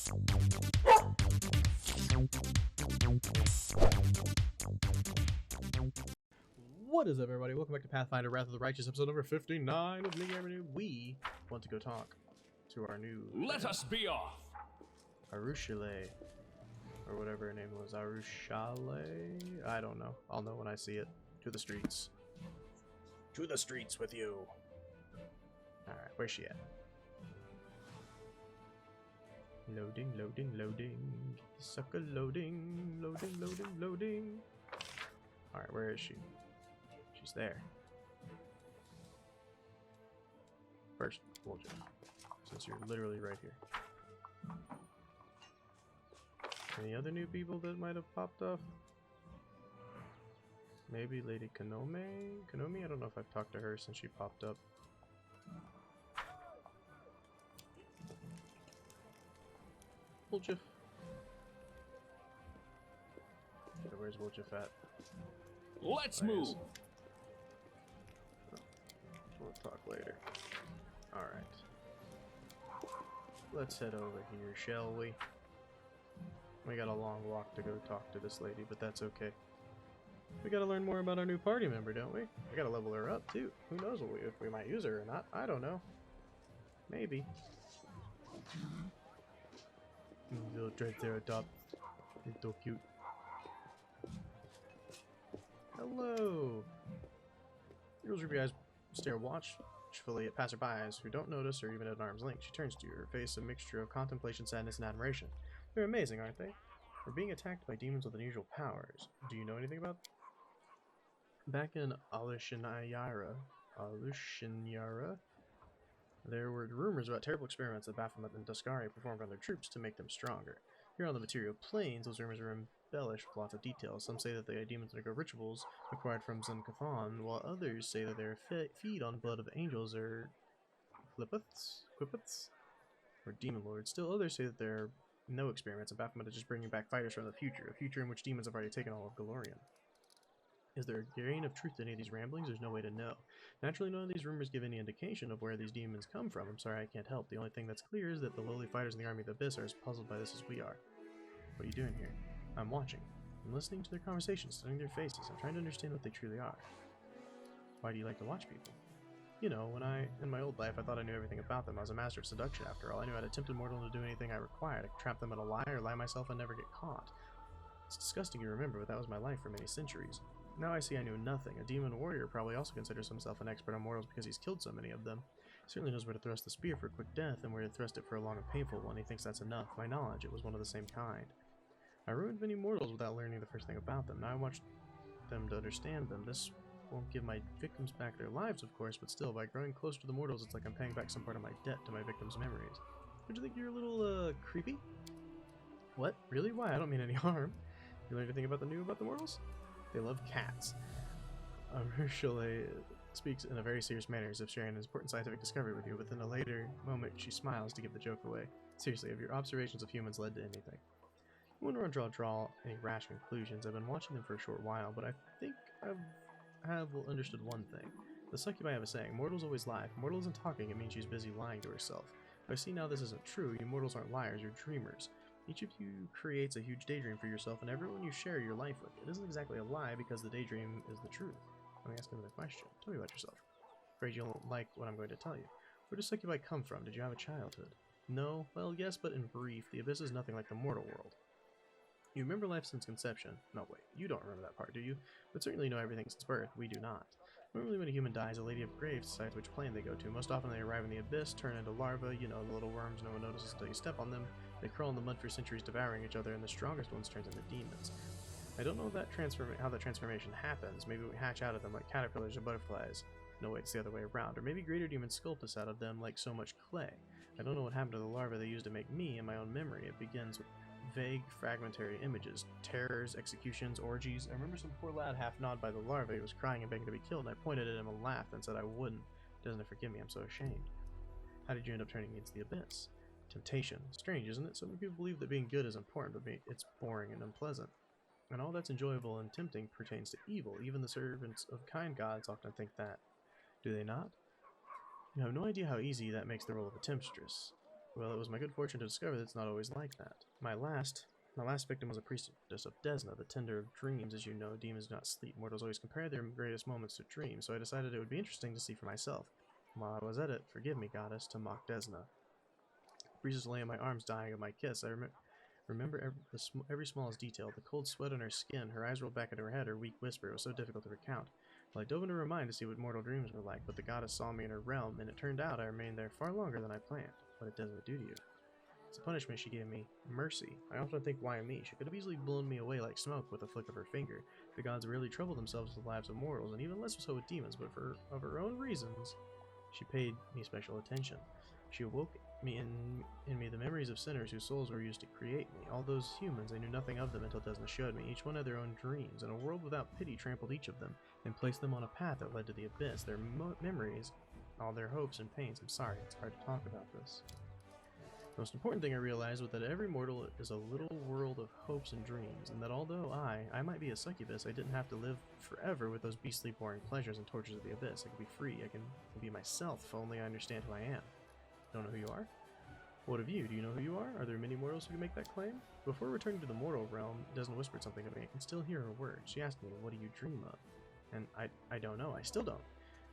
What is up, everybody? Welcome back to Pathfinder Wrath of the Righteous, episode number 59 of GamerKnoob. We want to go talk to our new Let us be off! Arushale, or whatever her name was. Arushale? I don't know. I'll know when I see it. To the streets. To the streets with you! Alright, where's she at? Loading, loading, loading. Sucker loading, loading, loading, loading. Alright, where is she? She's there. First, hold you, since you're literally right here. Any other new people that might have popped up? Maybe Lady Konome? Konome? I don't know if I've talked to her since she popped up. Woljif. Where's Woljif at? Let's move! We'll talk later. Alright. Let's head over here, shall we? We got a long walk to go talk to this lady, but that's okay. We gotta learn more about our new party member, don't we? We gotta level her up, too. Who knows if we might use her or not. I don't know. Maybe. Little Triceratops. He's so cute. Hello! Girls ruby eyes stare watchfully at passerbys who don't notice or even at arm's length. She turns to you, her face a mixture of contemplation, sadness, and admiration. They're amazing, aren't they? We're being attacked by demons with unusual powers. Do you know anything about them? Back in Alushinyara, there were rumors about terrible experiments that Baphomet and Duskari performed on their troops to make them stronger. Here on the material planes, those rumors are embellished with lots of details. Some say that they are demons undergo rituals acquired from Zen-Kathan, while others say that they feed on blood of angels or Quippets, or demon lords. Still others say that there are no experiments, and Baphomet is just bringing back fighters from the future, a future in which demons have already taken all of Galorian. Is there a grain of truth to any of these ramblings? There's no way to know. Naturally, none of these rumors give any indication of where these demons come from. I'm sorry, I can't help. The only thing that's clear is that the lowly fighters in the army of the Abyss are as puzzled by this as we are. What are you doing here? I'm watching. I'm listening to their conversations, studying their faces. I'm trying to understand what they truly are. Why do you like to watch people? You know, in my old life, I thought I knew everything about them. I was a master of seduction, after all. I knew how to tempt a mortal into doing anything I required. I could trap them in a lie or lie myself and never get caught. It's disgusting to remember, but that was my life for many centuries. Now I see I knew nothing. A demon warrior probably also considers himself an expert on mortals because he's killed so many of them. He certainly knows where to thrust the spear for a quick death and where to thrust it for a long and painful one. He thinks that's enough. My knowledge, it was one of the same kind. I ruined many mortals without learning the first thing about them. Now I watch them to understand them. This won't give my victims back their lives, of course, but still, by growing closer to the mortals, it's like I'm paying back some part of my debt to my victims' memories. Don't you think you're a little, creepy? What? Really? Why? I don't mean any harm. You learn anything about the mortals? They love cats. Ursula speaks in a very serious manner, as if sharing an important scientific discovery with you. Within a later moment, she smiles to give the joke away. Seriously, have your observations of humans led to anything? I wouldn't want to draw any rash conclusions. I've been watching them for a short while, but I think I have understood one thing. The succubi have a saying, mortals always lie. If a mortal isn't talking, it means she's busy lying to herself. I see now this isn't true. You mortals aren't liars, you're dreamers. Each of you creates a huge daydream for yourself, and everyone you share your life with. It isn't exactly a lie, because the daydream is the truth. Let me ask another question. Tell me about yourself. Afraid you don't like what I'm going to tell you. Where does succubi come from? Did you have a childhood? No? Well, yes, but in brief, the Abyss is nothing like the mortal world. You remember life since conception. No, wait, you don't remember that part, do you? But certainly know everything since birth. We do not. Normally when a human dies, a lady of graves decides which plane they go to. Most often they arrive in the Abyss, turn into larvae, you know, the little worms no one notices until you step on them. They crawl in the mud for centuries, devouring each other, and the strongest ones turn into demons. I don't know how that transformation happens. Maybe we hatch out of them like caterpillars or butterflies. No, wait, it's the other way around. Or maybe greater demons sculpt us out of them like so much clay. I don't know what happened to the larvae they used to make me in my own memory. It begins with vague, fragmentary images. Terrors, executions, orgies. I remember some poor lad half-gnawed by the larvae who was crying and begging to be killed, and I pointed at him and laughed and said I wouldn't. Doesn't it forgive me? I'm so ashamed. How did you end up turning against the Abyss? Temptation. Strange, isn't it? So many people believe that being good is important, but it's boring and unpleasant. And all that's enjoyable and tempting pertains to evil. Even the servants of kind gods often think that. Do they not? You have no idea how easy that makes the role of a temptress. Well, it was my good fortune to discover that it's not always like that. My last victim was a priestess of Desna, the tender of dreams. As you know, demons do not sleep. Mortals always compare their greatest moments to dreams, so I decided it would be interesting to see for myself. While I was at it, forgive me, goddess, to mock Desna. The priestess lay in my arms, dying of my kiss. I remember every smallest detail, the cold sweat on her skin, her eyes rolled back into her head, her weak whisper. It was so difficult to recount. Well, I dove into her mind to see what mortal dreams were like, but the goddess saw me in her realm, and it turned out I remained there far longer than I planned. What did Desna do to you? As a punishment, she gave me mercy. I often think, why me? She could have easily blown me away like smoke with a flick of her finger. The gods rarely trouble themselves with the lives of mortals, and even less so with demons, but of her own reasons, she paid me special attention. She awoke me in me the memories of sinners whose souls were used to create me. All those humans, I knew nothing of them until Desna showed me. Each one had their own dreams, and a world without pity trampled each of them, and placed them on a path that led to the abyss. Their memories, all their hopes and pains. I'm sorry, it's hard to talk about this. The most important thing I realized was that every mortal is a little world of hopes and dreams, and that although I might be a succubus, I didn't have to live forever with those beastly boring pleasures and tortures of the abyss. I can be free, I can be myself, if only I understand who I am. Don't know who you are? What of you? Do you know who you are? Are there many mortals who can make that claim? Before returning to the mortal realm, Desna whispered something to me. I can still hear her words. She asked me, what do you dream of? And I don't know. I still don't.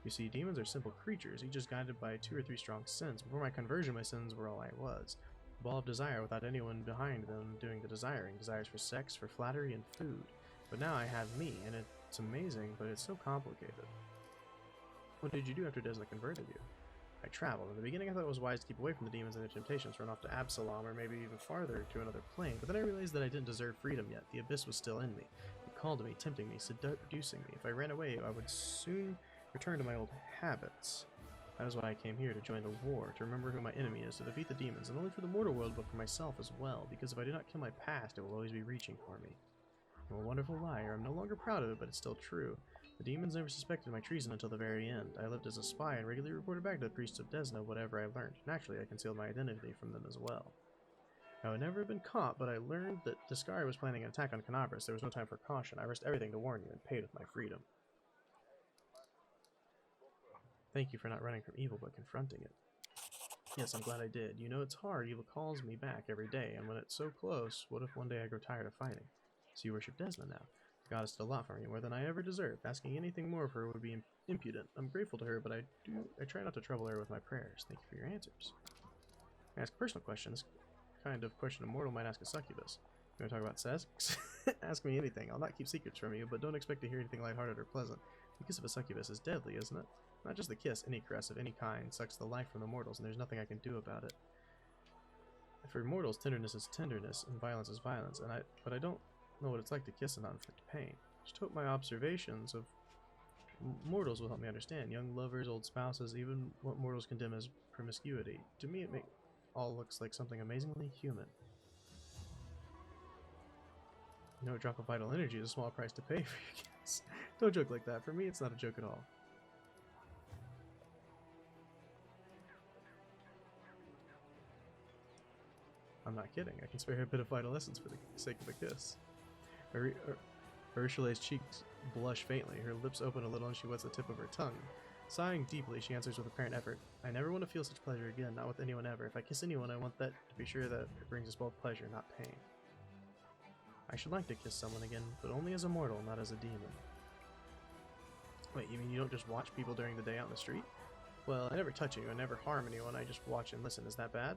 You see, demons are simple creatures, each is guided by 2 or 3 strong sins. Before my conversion, my sins were all I was. A ball of desire without anyone behind them doing the desiring. Desires for sex, for flattery, and food. But now I have me, and it's amazing, but it's so complicated. What did you do after Desna converted you? I traveled. In the beginning, I thought it was wise to keep away from the demons and their temptations, run off to Absalom, or maybe even farther to another plane. But then I realized that I didn't deserve freedom yet. The abyss was still in me. It called to me, tempting me, seducing me. If I ran away, I would soon return to my old habits. That is why I came here, to join the war, to remember who my enemy is, to defeat the demons, and only for the mortal world, but for myself as well, because if I do not kill my past, it will always be reaching for me. I'm a wonderful liar. I'm no longer proud of it, but it's still true. The demons never suspected my treason until the very end. I lived as a spy and regularly reported back to the priests of Desna whatever I learned. Naturally, I concealed my identity from them as well. I had never been caught, but I learned that Discari was planning an attack on Canabras. There was no time for caution. I risked everything to warn you and paid with my freedom. Thank you for not running from evil, but confronting it. Yes, I'm glad I did. You know, it's hard. Evil calls me back every day, and when it's so close, what if one day I grow tired of fighting? So you worship Desna now. The goddess did a lot for me, more than I ever deserved. Asking anything more of her would be impudent. I'm grateful to her, but I try not to trouble her with my prayers. Thank you for your answers. I ask personal questions. Kind of question a mortal might ask a succubus. You want to talk about sex? Ask me anything. I'll not keep secrets from you, but don't expect to hear anything lighthearted or pleasant. The kiss of a succubus is deadly, isn't it? Not just the kiss, any caress of any kind sucks the life from the mortals, and there's nothing I can do about it. For mortals, tenderness is tenderness, and violence is violence, but I don't know what it's like to kiss and not inflict pain. Just hope my observations of mortals will help me understand. Young lovers, old spouses, even what mortals condemn as promiscuity. To me, it all looks like something amazingly human. You know, a drop of vital energy is a small price to pay for your kiss. Don't joke like that. For me, it's not a joke at all. I'm not kidding. I can spare her a bit of vital essence for the sake of a kiss. Urshula's cheeks blush faintly. Her lips open a little and she wets the tip of her tongue. Sighing deeply, she answers with apparent effort. I never want to feel such pleasure again, not with anyone ever. If I kiss anyone, I want that to be sure that it brings us both pleasure, not pain. I should like to kiss someone again, but only as a mortal, not as a demon. Wait, you mean you don't just watch people during the day out in the street? Well, I never touch anyone, I never harm anyone, I just watch and listen. Is that bad?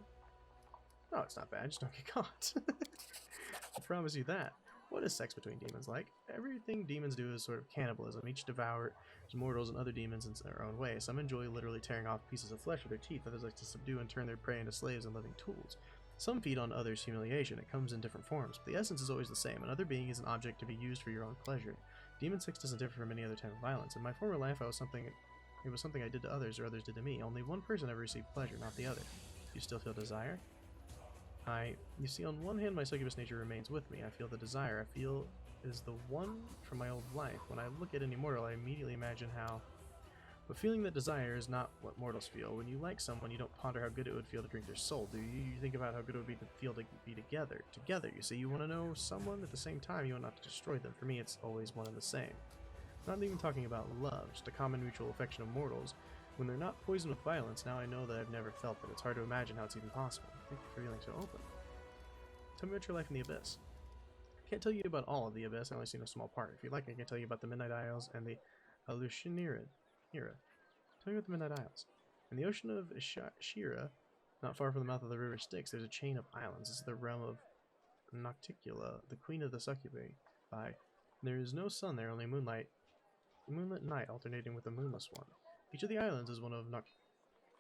No, it's not bad, just don't get caught. I promise you that. What is sex between demons like? Everything demons do is sort of cannibalism. Each devours mortals and other demons in their own way. Some enjoy literally tearing off pieces of flesh with their teeth. Others like to subdue and turn their prey into slaves and living tools. Some feed on others' humiliation. It comes in different forms, but the essence is always the same. Another being is an object to be used for your own pleasure. Demon sex doesn't differ from any other type of violence. In my former life, it was something I did to others or others did to me. Only one person ever received pleasure, not the other. Do you still feel desire? You see, on one hand, my succubus nature remains with me. I feel the desire I feel is the one from my old life. When I look at any mortal, I immediately imagine how... But feeling that desire is not what mortals feel. When you like someone, you don't ponder how good it would feel to drink their soul, do you? You think about how good it would be to feel to be together. Together, you see. You want to know someone, at the same time, you want not to destroy them. For me, it's always one and the same. Not even talking about love, just a common mutual affection of mortals. When they're not poisoned with violence, now I know that I've never felt it. It's hard to imagine how it's even possible. Thank you for feeling so open. Tell me about your life in the Abyss. I can't tell you about all of the Abyss, I only seen a small part. If you'd like, I can tell you about the Midnight Isles and the Alushinira. Tell me about the Midnight Isles. In the ocean of Shira, not far from the mouth of the river Styx, there's a chain of islands. This is the realm of Nocticula, the queen of the succubi. There is no sun there, only moonlit night alternating with a moonless one. Each of the islands is one of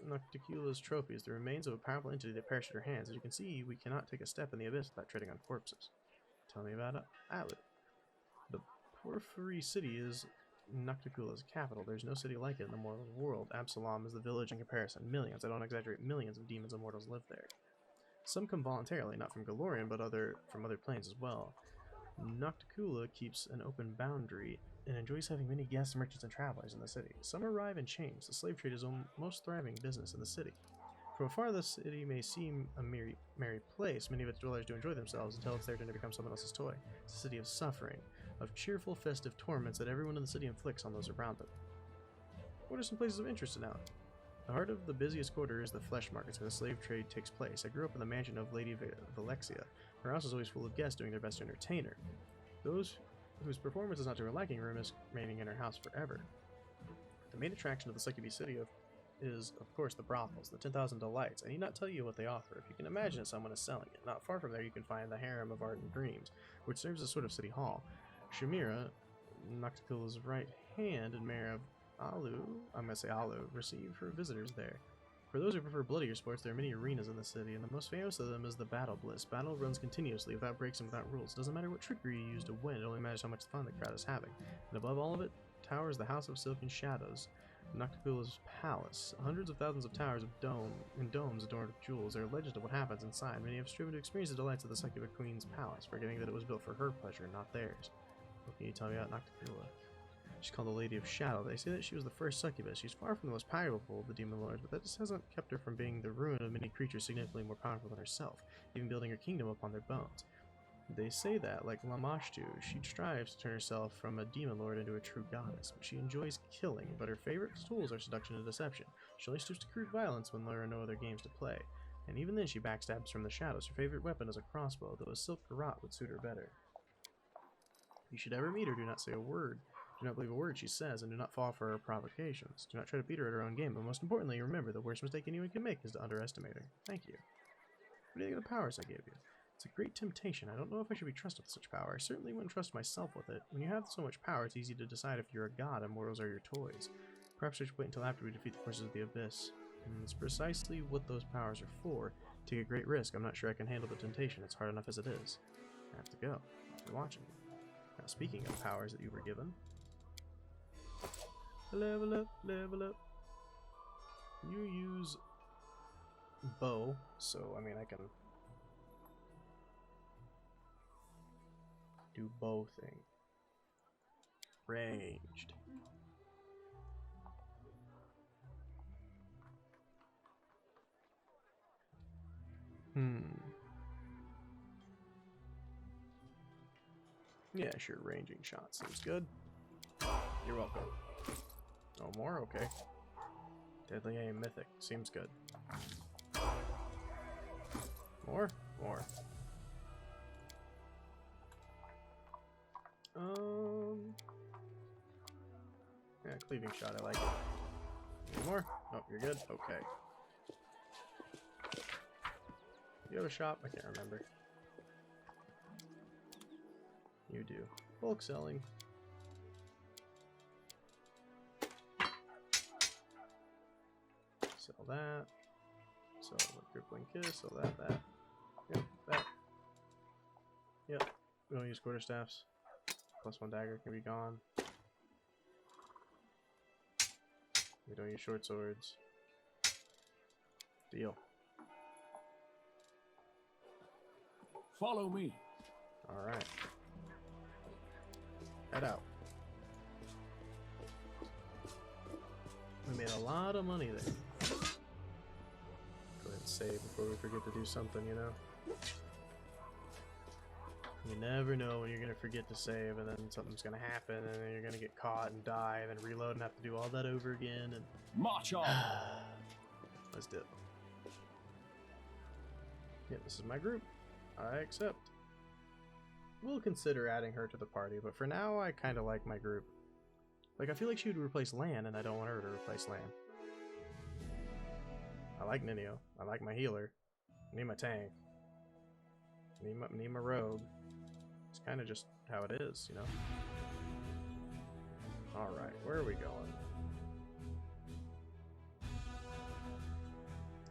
Nocticula's trophies, the remains of a powerful entity that perished at her hands. As you can see, we cannot take a step in the Abyss without treading on corpses. Tell me about Alu. The Porphyry City is Nocticula's capital. There's no city like it in the mortal world. Absalom is the village in comparison. Millions, I don't exaggerate, millions of demons and mortals live there. Some come voluntarily, not from Golarion, but from other planes as well. Nocticula keeps an open boundary and enjoys having many guests, merchants, and travelers in the city. Some arrive in chains. The slave trade is the most thriving business in the city. From afar, the city may seem a merry place. Many of its dwellers do enjoy themselves until it's there to become someone else's toy. It's a city of suffering, of cheerful, festive torments that everyone in the city inflicts on those around them. What are some places of interest in Alu? The heart of the busiest quarter is the flesh markets, where the slave trade takes place. I grew up in the mansion of Lady Valexia. Her house is always full of guests doing their best to entertain her. Those whose performance is not to her liking risk remaining in her house forever. The main attraction of the succubi city is, of course, the brothels, the 10,000 delights. I need not tell you what they offer. If you can imagine it, someone is selling it. Not far from there, you can find the harem of ardent dreams, which serves as a sort of city hall. Shamira, Nocticula's right hand and mayor of Alu, receive her visitors there. For those who prefer bloodier sports, there are many arenas in the city, and the most famous of them is the Battle Bliss. Battle runs continuously, without breaks and without rules. It doesn't matter what trickery you use to win, it only matters how much fun the crowd is having. And above all of it, towers the House of Silken Shadows, Nocticula's palace. Hundreds of thousands of towers of domes adorned with jewels. There are legends of what happens inside. Many have striven to experience the delights of the Succubus Queen's palace, forgetting that it was built for her pleasure, not theirs. What can you tell me about Nocticula? She's called the Lady of Shadow. They say that she was the first succubus. She's far from the most powerful of the demon lords, but that just hasn't kept her from being the ruin of many creatures significantly more powerful than herself, even building her kingdom upon their bones. They say that, like Lamashtu, she strives to turn herself from a demon lord into a true goddess. She enjoys killing, but her favorite tools are seduction and deception. She only stoops to crude violence when there are no other games to play. And even then she backstabs from the shadows. Her favorite weapon is a crossbow, though a silk garrote would suit her better. If you should ever meet her, do not say a word. Do not believe a word she says, and do not fall for her provocations. Do not try to beat her at her own game, but most importantly, remember, the worst mistake anyone can make is to underestimate her. Thank you. What do you think of the powers I gave you? It's a great temptation. I don't know if I should be trusted with such power. I certainly wouldn't trust myself with it. When you have so much power, it's easy to decide if you're a god and mortals are your toys. Perhaps I should wait until after we defeat the forces of the Abyss. It's precisely what those powers are for. Take a great risk. I'm not sure I can handle the temptation. It's hard enough as it is. I have to go. You're watching me. Now, speaking of powers that you were given... Level up, level up. You use bow, so I mean I can do bow thing. Ranged. Yeah, sure, ranging shot seems good. You're welcome. No more? Okay. Deadly aim mythic. Seems good. More? More. Yeah, cleaving shot, I like it. Any more? Oh, you're good? Okay. You have a shop? I can't remember. You do. Bulk selling. Sell that. Sell the crippling kiss. Sell that. Yep, that. Yep. We don't use quarterstaffs. +1 dagger can be gone. We don't use short swords. Deal. Follow me. Alright. Head out. We made a lot of money there. Go ahead and save before we forget to do something, you know? You never know when you're going to forget to save, and then something's going to happen, and then you're going to get caught and die, and then reload and have to do all that over again. And March on! Let's dip. Yeah, this is my group. I accept. We'll consider adding her to the party, but for now, I kind of like my group. Like, I feel like she would replace Lan, and I don't want her to replace Lan. I like Ninio. I like my healer. I need my tank. I need my rogue. It's kind of just how it is, you know? Alright, where are we going?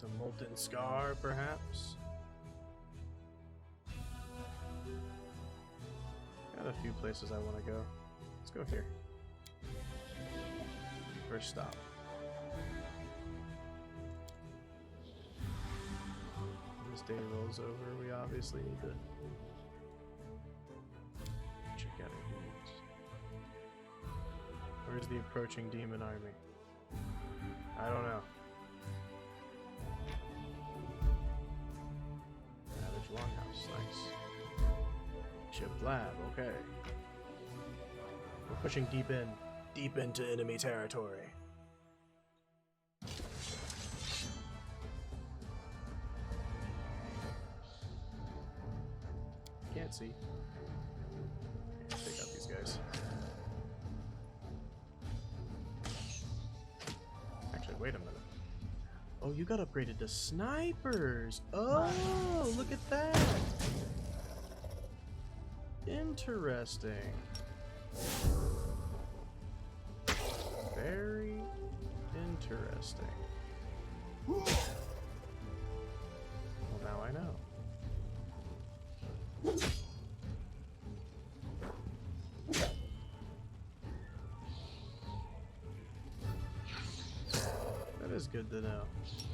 The Molten Scar, perhaps? Got a few places I want to go. Let's go here. First stop. This day rolls over, we obviously need to check out our dudes. Where's the approaching demon army? I don't know. Savage Longhouse, nice. Ship Lab, okay. We're pushing deep into enemy territory. Can't see. Let's take out these guys. Actually, wait a minute. Oh, you got upgraded to snipers! Oh, look at that! Interesting. Very interesting. Well, now I know. That is good to know. See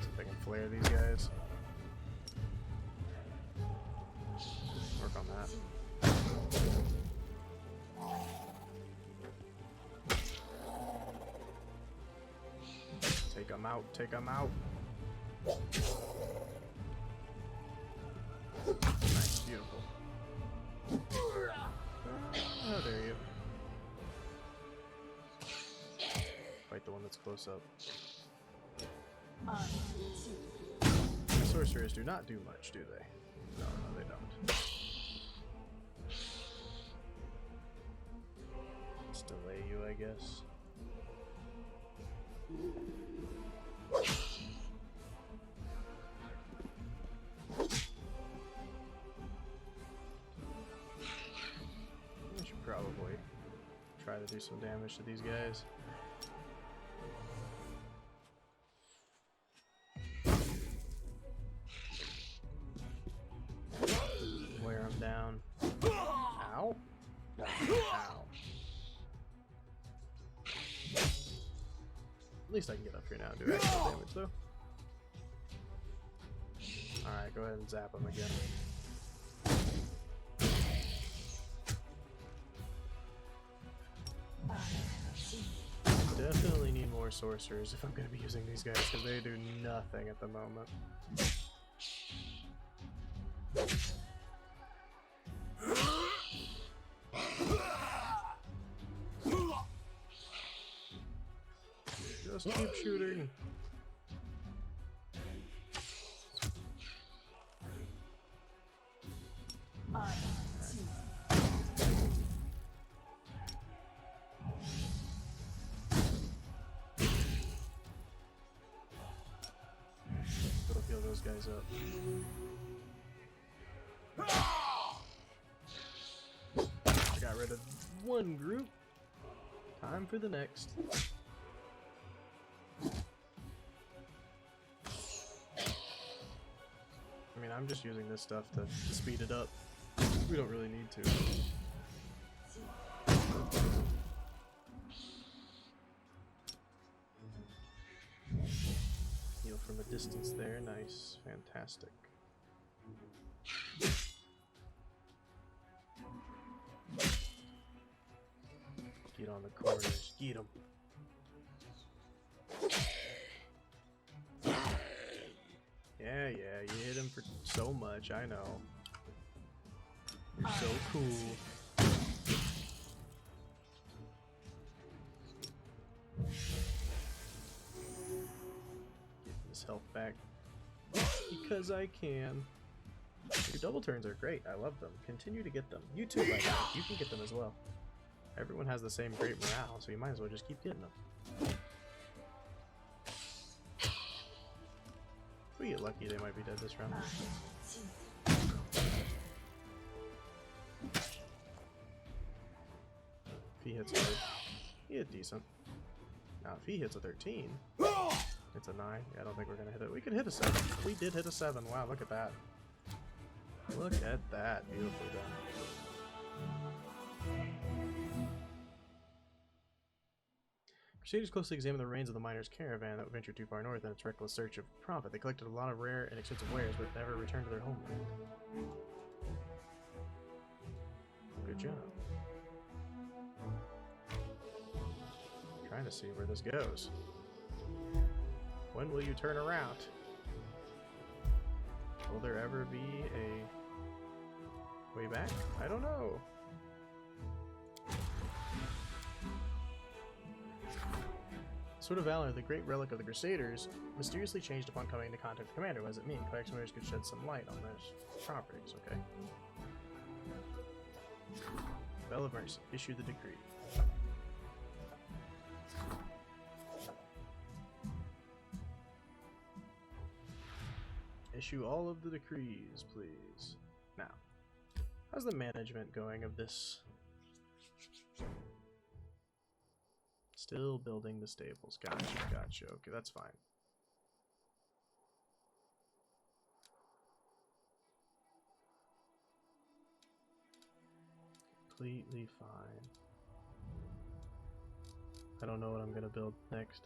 if I can flare these guys. Work on that. Take them out, take them out. Nice, beautiful. How dare you. Fight the one that's close up. The sorcerers do not do much, do they? No, no, they don't. Let's delay you, I guess. I should probably try to do some damage to these guys. Wear them down. Ow. Ow. At least I can get up here now and do actual damage, though. Alright, go ahead and zap him again. Definitely need more sorcerers if I'm going to be using these guys, because they do nothing at the moment. Just keep shooting. Go heal those guys up. I got rid of one group. Time for the next. I mean, I'm just using this stuff to speed it up. We don't really need to. Heal from a distance there, nice, fantastic. Get on the corners, get 'em. Yeah, you hit him for so much, I know. So cool. Get this health back because I can. Your double turns are great. I love them. Continue to get them. You too, by the way. You can get them as well. Everyone has the same great morale, so you might as well just keep getting them. If we get lucky, they might be dead this round. If he hits good, he hit decent. Now if he hits a 13, it's a 9. Yeah, I don't think we're gonna hit it. We could hit a 7. We did hit a 7. Wow, look at that. Look at that. Beautifully done. Crusaders closely examined the remains of the miners' caravan that ventured too far north in its reckless search of profit. They collected a lot of rare and expensive wares, but never returned to their homeland. Good job. Trying to see where this goes. When will you turn around? Will there ever be a way back? I don't know. Sword of Valor, the great relic of the Crusaders, mysteriously changed upon coming into contact with the commander. What does it mean? Collectioners could shed some light on those properties, okay? Bell of Mercy, issue the decree. Issue all of the decrees, please. Now, how's the management going of this? Still building the stables. Gotcha, gotcha. Okay, that's fine. Completely fine. I don't know what I'm gonna build next.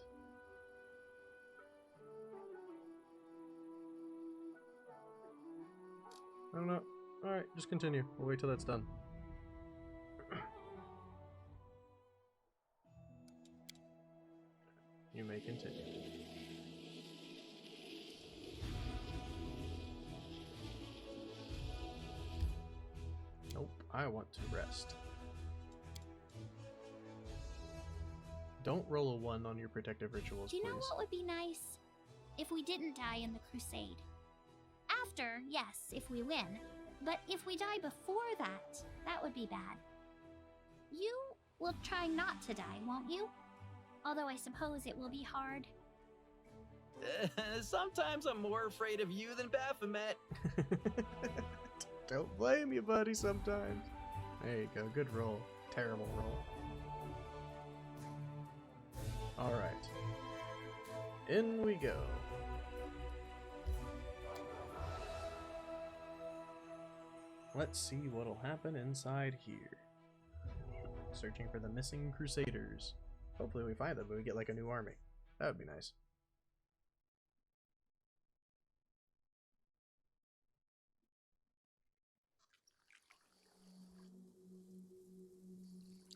I don't know. Alright, just continue. We'll wait till that's done. You may continue. Nope, I want to rest. Don't roll a 1 on your protective rituals, Do you know please. what would be nice? If we didn't die in the crusade. After, yes, if we win. But if we die before that, that would be bad. You will try not to die, won't you? Although I suppose it will be hard. Sometimes I'm more afraid of you than Baphomet. Don't blame you, buddy, sometimes. There you go. Good roll. Terrible roll. Alright. In we go. Let's see what'll happen inside here. Searching for the missing Crusaders. Hopefully we find them, but we get like a new army. That would be nice.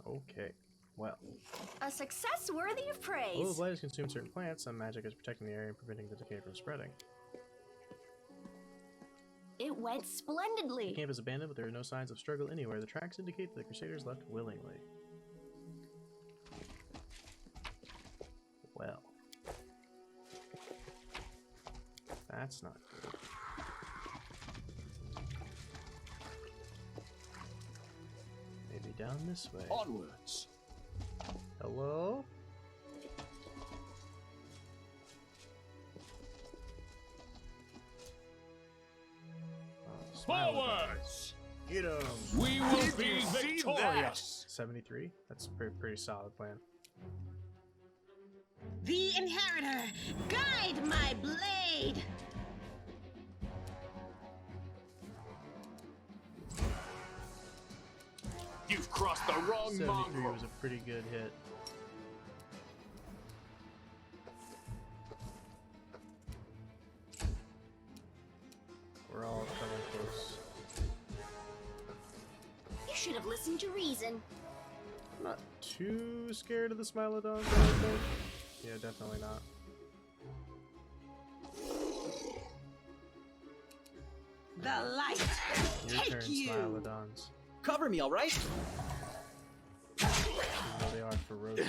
Okay, well. A success worthy of praise. Although the blight has consumed certain plants, some magic is protecting the area and preventing the decay from spreading. It went splendidly. The camp is abandoned, but there are no signs of struggle anywhere. The tracks indicate that the Crusaders left willingly. Well. That's not good. Maybe down this way. Onwards. Hello? Forwards! Get 'em! We will be victorious! 73? That's a pretty solid plan. The Inheritor, guide my blade! You've crossed the wrong 73 mongrel. was a pretty good hit. We're all coming close. You should have listened to reason. I'm not too scared of the Smilodons, I don't think. Yeah, definitely not. The light. Your Take turn, you. Smilodons. Cover me, all right? Even though they are ferocious.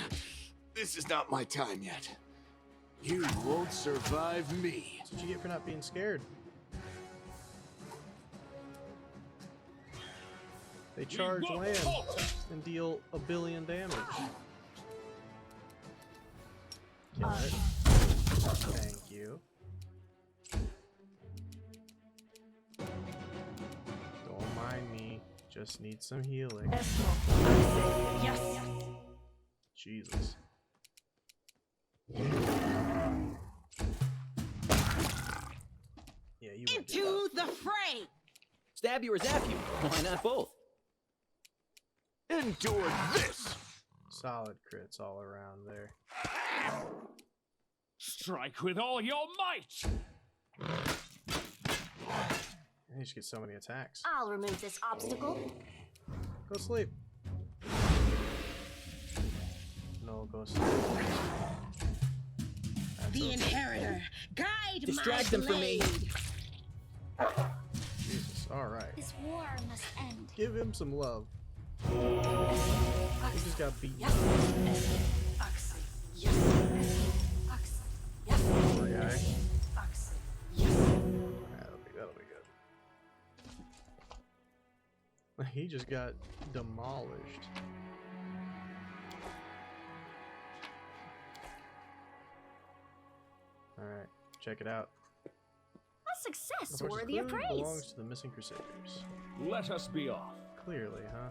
This is not my time yet. You won't survive me. That's what you get for not being scared. They charge land and deal 1 billion damage. Kill it. Thank you. Don't mind me. Just need some healing. Yes. Jesus. Yeah, you won't do Into the fray. Stab you or zap you. Why not both? Endure this! that. Solid crits all around there. Strike with all your might! You just get so many attacks. I'll remove this obstacle. Go sleep. No, go sleep. That's The okay. inheritor. Guide Distract my them for me. blade. Jesus, alright. This war must end. Give him some love. He just got beaten. Poor guy. That'll be good. He just got demolished. Alright, check it out. A success The horse's worthy of clue praise. belongs to the missing crusaders. Let us be off. Clearly, huh?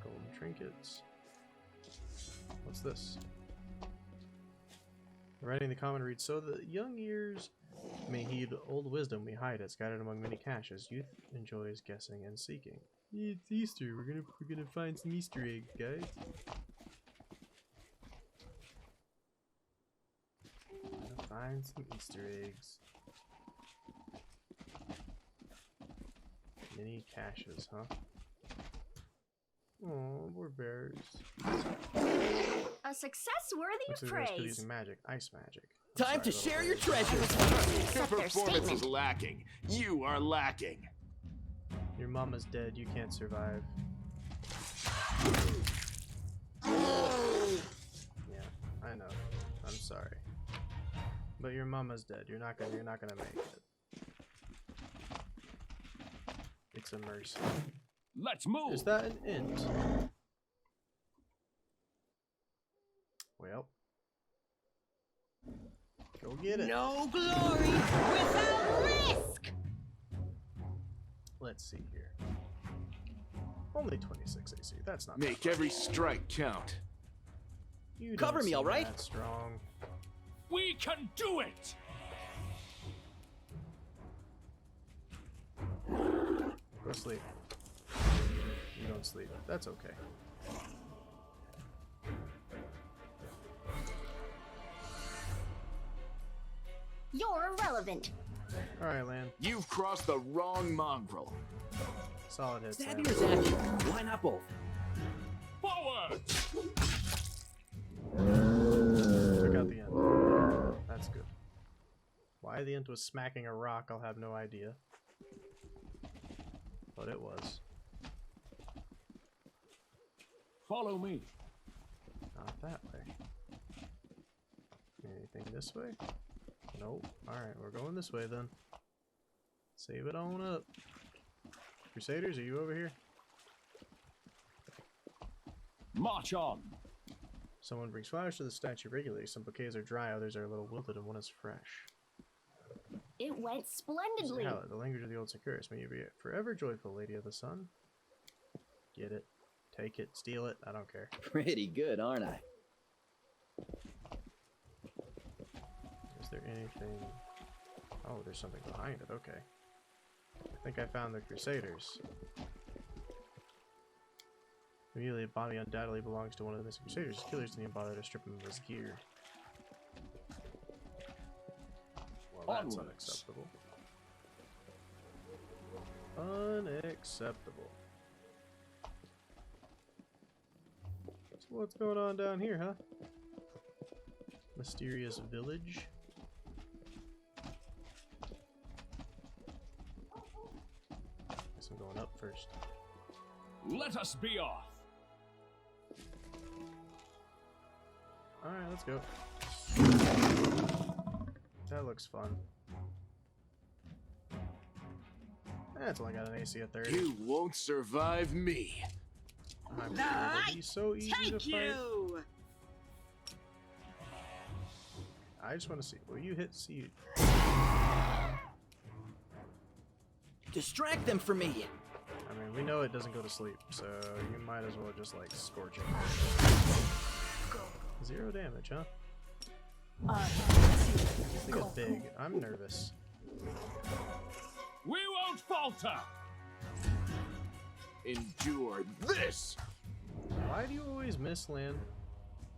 Golden trinkets. What's this? The writing in the comment reads, so the young ears may heed old wisdom we hide it, scattered among many caches. Youth enjoys guessing and seeking. It's Easter. We're gonna find some Easter eggs, guys. Gonna find some Easter eggs. Mini caches, huh? Oh, we're bears. A success worthy Looks of like they're good praise. using magic, ice magic. Time to Sorry, share little your bears. treasures. Your Accept their performance is statement. lacking. You are lacking. Your mama's dead. You can't survive. Yeah, I know. I'm sorry, but your mama's dead. You're not gonna make it. It's a mercy. Let's move. Is that an int? Well, go get it. No glory without risk. Let's see here. Only 26 AC. That's not Make bad. every strike count. You Cover don't me, seem all right? that strong. We can do it! Go sleep. You don't sleep. That's okay. You're irrelevant. Alright, Lan. You've crossed the wrong mongrel. Solid hits, Stab Lan. you or zap you. Why not both? Forward! Took out the end. That's good. Why the end was smacking a rock, I'll have no idea. But it was. Follow me. Not that way. Anything this way? Nope. Alright, we're going this way then. Save it on up. Crusaders, are you over here? March on. Someone brings flowers to the statue regularly. Some bouquets are dry, others are a little wilted, and one is fresh. It went splendidly. Hallett, the language of the old Securus. May you be forever joyful, Lady of the Sun. Get it. Take it. Steal it. I don't care. Pretty good, aren't I? Is there anything... Oh, there's something behind it. Okay. I think I found the Crusaders. Immediately, a body undoubtedly belongs to one of the missing Crusaders. His killers didn't even bother to strip him of his gear. Well, that's Onwards. unacceptable. Unacceptable. So what's going on down here, huh? Mysterious village. Guess I'm going up first. Let us be off. Alright, let's go. That looks fun. That's only got an AC at 30. You won't survive me. I'm The sure it'll light be so easy to take fight. you! I just want to see. Will you hit seed? Distract them for me. I mean, we know it doesn't go to sleep, so you might as well just like scorch it. 0 damage, huh? This thing is big. I'm nervous. We won't falter. Endure this. Why do you always miss, Lan?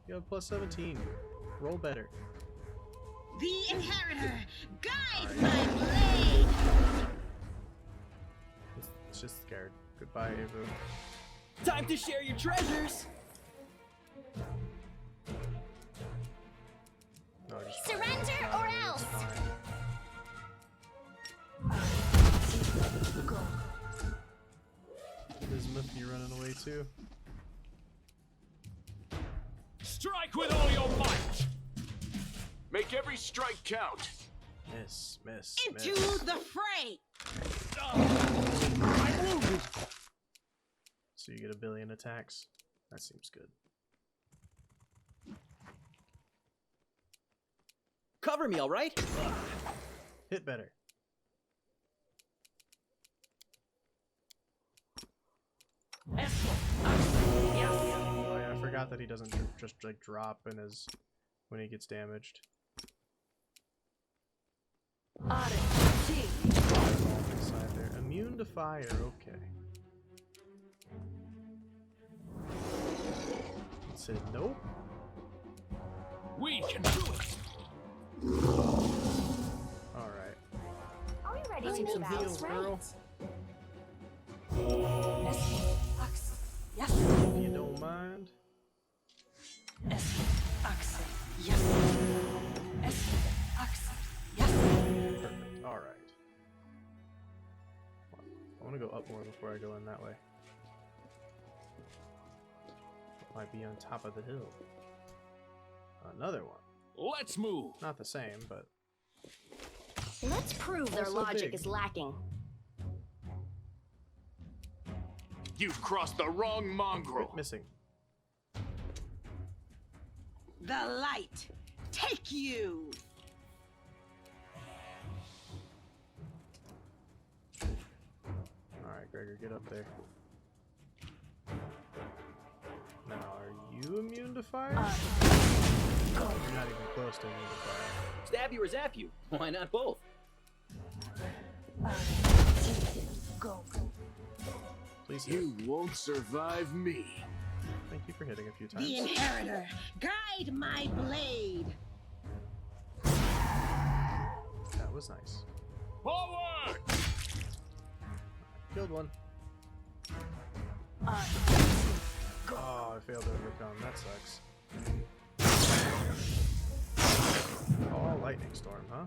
You have plus 17. Roll better. The inheritor, guide my blade! It's just scared. Goodbye, Ava. Time to share your treasures. No, just Surrender or else! Bismuth, you running away too? Strike with all your might. Make every strike count. Miss, miss, Into miss. the fray! I'm wounded. So you get 1 billion attacks. That seems good. Cover me, all right? Hit better. Oh yeah, I forgot that he doesn't just like drop in his when he gets damaged. Inside there. Immune to fire, okay. It said nope. We can do it. Alright. Are we ready to Need do some that? heals, girl. Yes. If you don't mind. Perfect. Alright. I want to go up more before I go in that way. Might be on top of the hill. Another one. Let's move. Not the same, but Let's prove their Also logic big. is lacking. You've crossed the wrong quit mongrel. missing. The light take you! Alright, Gregor, get up there. Now, are you immune to fire? You're not even close to immune to fire. Stab you or zap you. Why not both? Please hit. You won't survive me. Thank you for hitting a few The times. inheritor, guide my blade! That was nice. Forward. Killed one. Oh, I failed to overcome. That sucks. Oh, lightning storm, huh?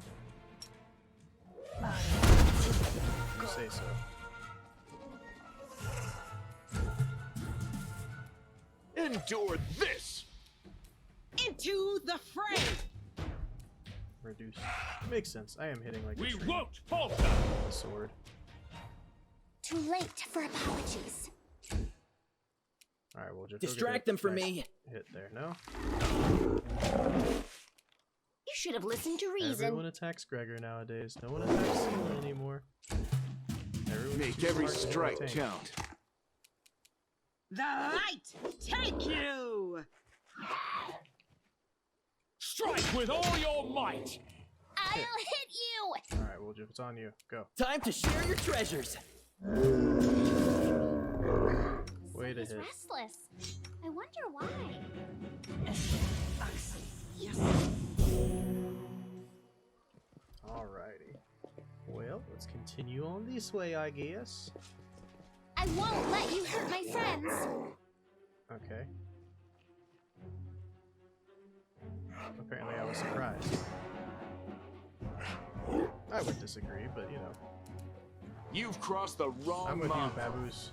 You say so. Endure this. Into the fray! Reduce. Makes sense. I am hitting like a We tree won't falter. with a sword. Too late for apologies. Alright, well, just Distract them for me. Hit there, no? You should have listened to reason. Everyone attacks Gregor nowadays. No one attacks Sealer anymore. Everyone's Make too every smart to strike tank. count. The light take you! Strike with all your might. I'll hit you! Alright, well, Jeff, it's on you. Go. Time to share your treasures. Way to He's hit. restless. I wonder why. Alrighty. Well, let's continue on this way, I guess. I won't let you hurt my friends. Okay. Apparently I was surprised. I would disagree, but you know. You've crossed the wrong I'm with line. you, Baboos.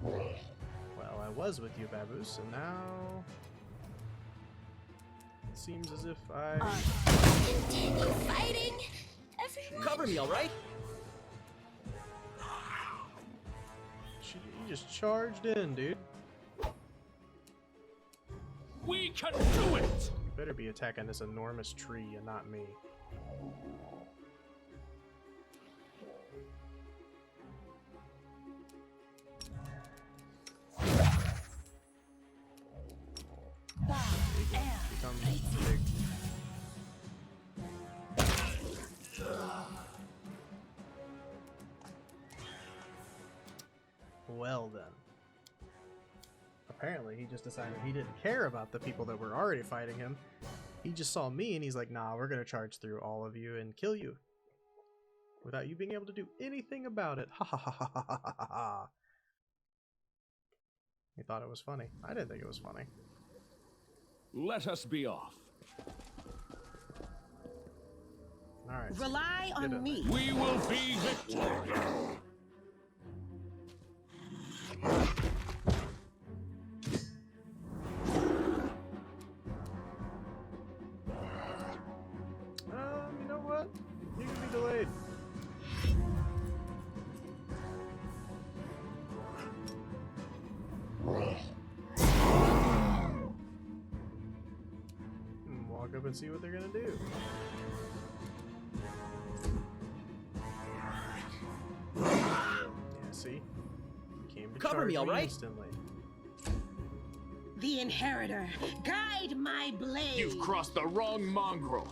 Well, I was with you, Baboos, and now it seems as if I Continue fighting, everyone. Cover me, all right? you just charged in, dude. We can do it! You better be attacking this enormous tree and not me. Become big. Well then. Apparently he just decided he didn't care about the people that were already fighting him. He just saw me and he's like, nah, we're gonna charge through all of you and kill you. Without you being able to do anything about it. Ha ha ha ha ha ha ha ha. He thought it was funny. I didn't think it was funny. Let us be off. Alright. Rely Get in on me. We will be victorious. You know what? You can be delayed. Walk up and see what they're gonna do. Yeah, see? Came to Cover charge me, all right? instantly. The inheritor, guide my blade. You've crossed the wrong mongrel.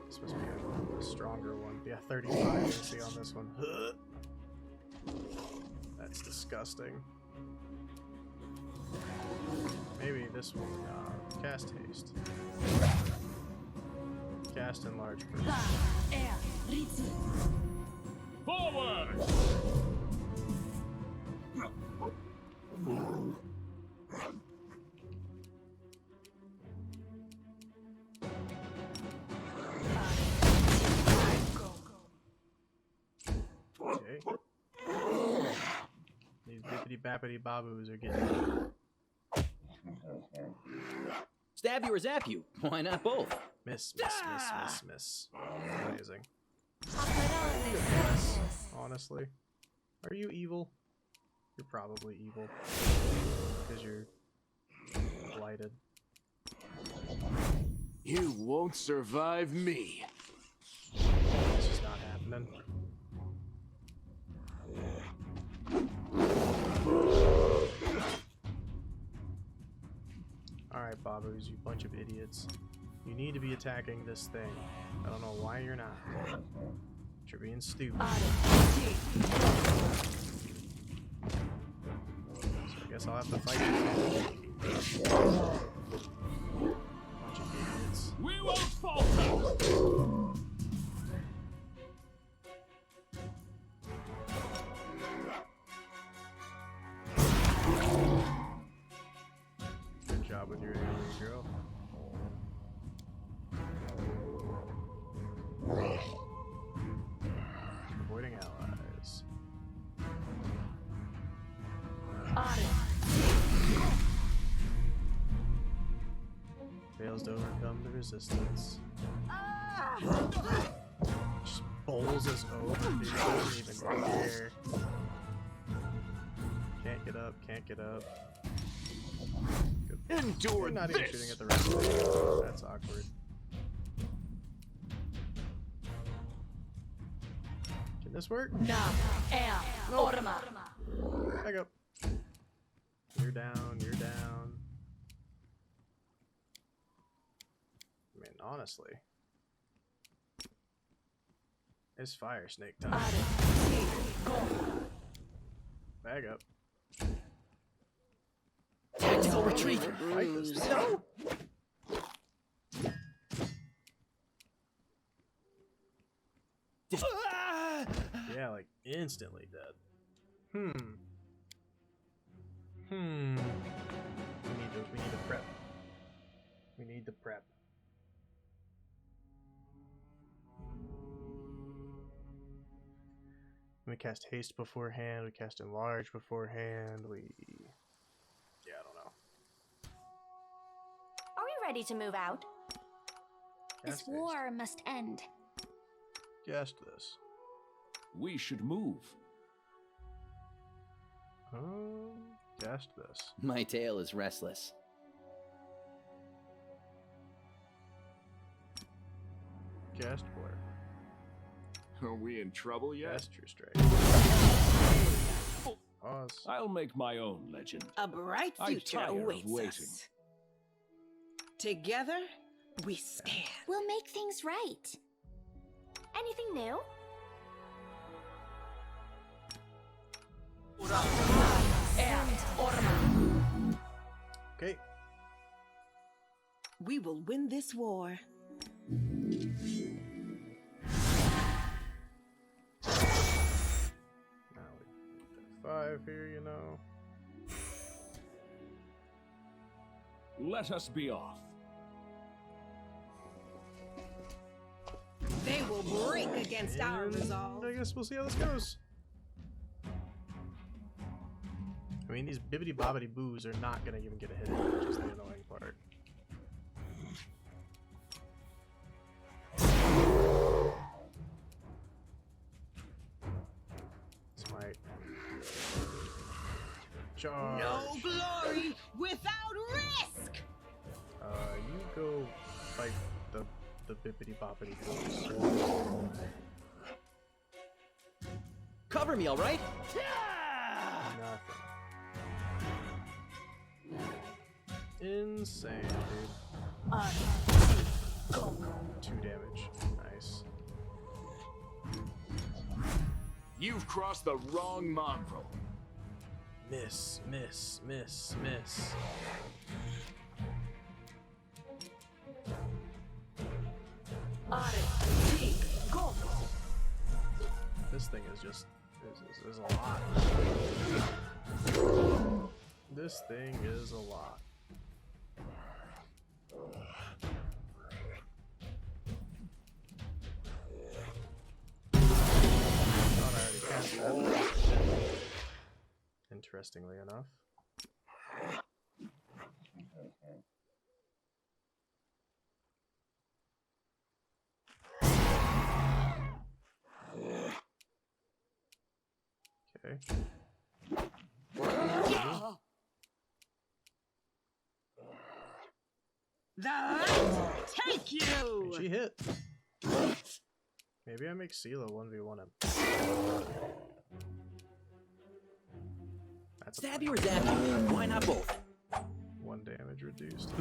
It's supposed to be a stronger one. Yeah, 35 AC on this one. That's disgusting. Maybe this one. Cast haste. Cast enlarge first. Forward! Okay. These bippity bappity baboos are getting Stab you or zap you. Why not both? miss. Amazing. Honestly, are you evil? You're probably evil because you're blighted. You won't survive me. It's just not happening. Alright, Babus, you bunch of idiots. You need to be attacking this thing. I don't know why you're not. You're being stupid. So I guess I'll have to fight you. Bunch of idiots. We won't falter! Good job with your areas, girl. Avoiding allies. Fails to overcome the resistance. Just bowls us over, dude. Doesn't even care. Can't get up, can't get up. Good. Endure You're not this. even shooting at the rest of it. That's awkward. Can this work? No. Back up. You're down, you're down. I mean, honestly. It's fire snake time. Back up. Tactical retreat. Fight this thing. No. Yeah, like instantly dead. We need to prep. need the prep. We cast haste beforehand, we cast enlarge beforehand, yeah, I don't know. Are we ready to move out? This Cast war must end. haste. Cast this. We should move. Cast this. My tail is restless. Cast flare. Are we in trouble yet? Cast true strike. Pause. I'll make my own legend. A bright I future tire of awaits waiting. us. Together, we stand. We'll make things right. Anything new? Okay. We will win this war. Now we get 5 here, you know. Let us be off. They will break against our And resolve. I guess we'll see how this goes. I mean, these bibbity bobbity boos are not gonna even get a hit, which is the annoying part. Smite. Charge. No glory without risk. You go fight the bibbity bobbity boos. Cover me, all right? Nothing. Insane, dude. 2 damage. Nice. You've crossed the wrong mongrel. Miss, miss, miss, miss. This thing is just is a lot. This thing is a lot. Thought I already cast that. Interestingly enough. Okay. The light take you. She hit. Maybe I make Sela 1v1 him. That's a Stab you or zap you? Why not both? 1 damage reduced.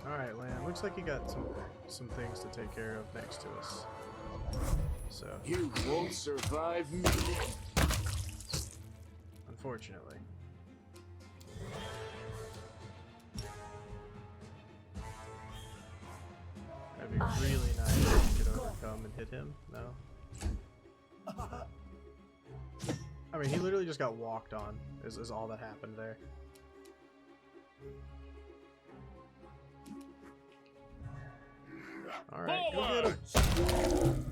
Alright, Lan. Looks like you got some things to take care of next to us. So, You won't survive me. unfortunately. That'd be really nice if you could overcome and hit him. No? I mean, he literally just got walked on, is all that happened there. Alright, go get him!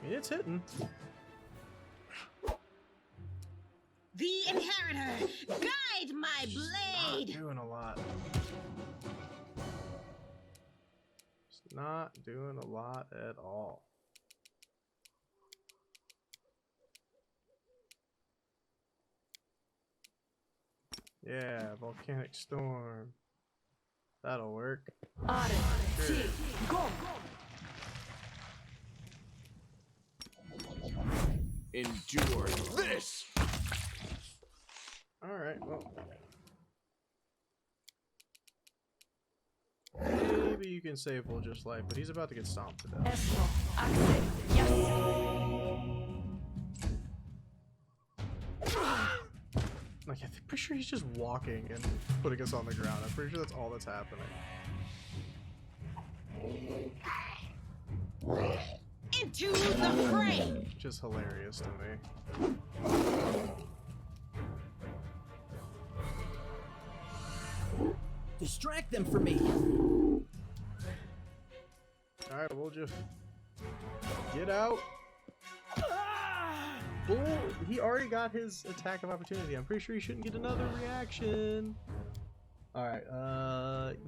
I mean, it's hitting. The inheritor, guide my Not blade. doing a lot. It's not doing a lot at all. Yeah, volcanic storm. That'll work. Sure. Endure this. Alright, well. Maybe you can save Vulture's life, but he's about to get stomped to death. Like, I'm pretty sure he's just walking and putting us on the ground. I'm pretty sure that's all that's happening. Into the fray! Just hilarious to me. Distract them for me. Alright, we'll just get out. Bull, he already got his attack of opportunity. I'm pretty sure he shouldn't get another reaction. Alright,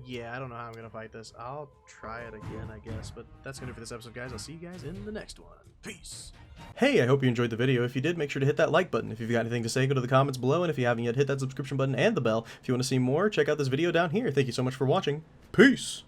yeah, I don't know how I'm gonna fight this. I'll try it again, I guess, but that's gonna do it for this episode, guys. I'll see you guys in the next one. Peace! Hey, I hope you enjoyed the video. If you did, make sure to hit that like button. If you've got anything to say, go to the comments below, and if you haven't yet, hit that subscription button and the bell. If you want to see more, check out this video down here. Thank you so much for watching. Peace!